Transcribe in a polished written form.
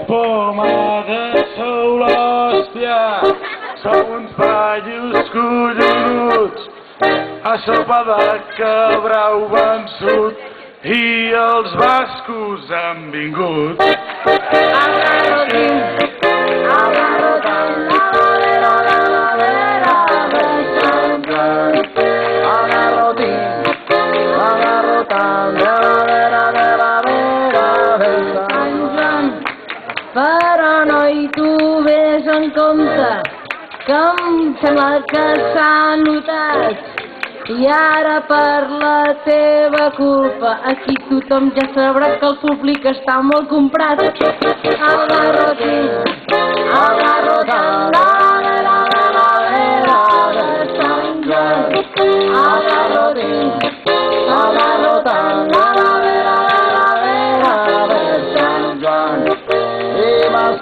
Pomada sou l'hòstia, sou uns pallos collonuts, a sopa de cabrau vençut i els bascos han vingut. Però noi, tu vés en compte, que em sembla que s'ha notat. I ara per la teva culpa, aquí tothom ja sabrà que el públic està molt comprat.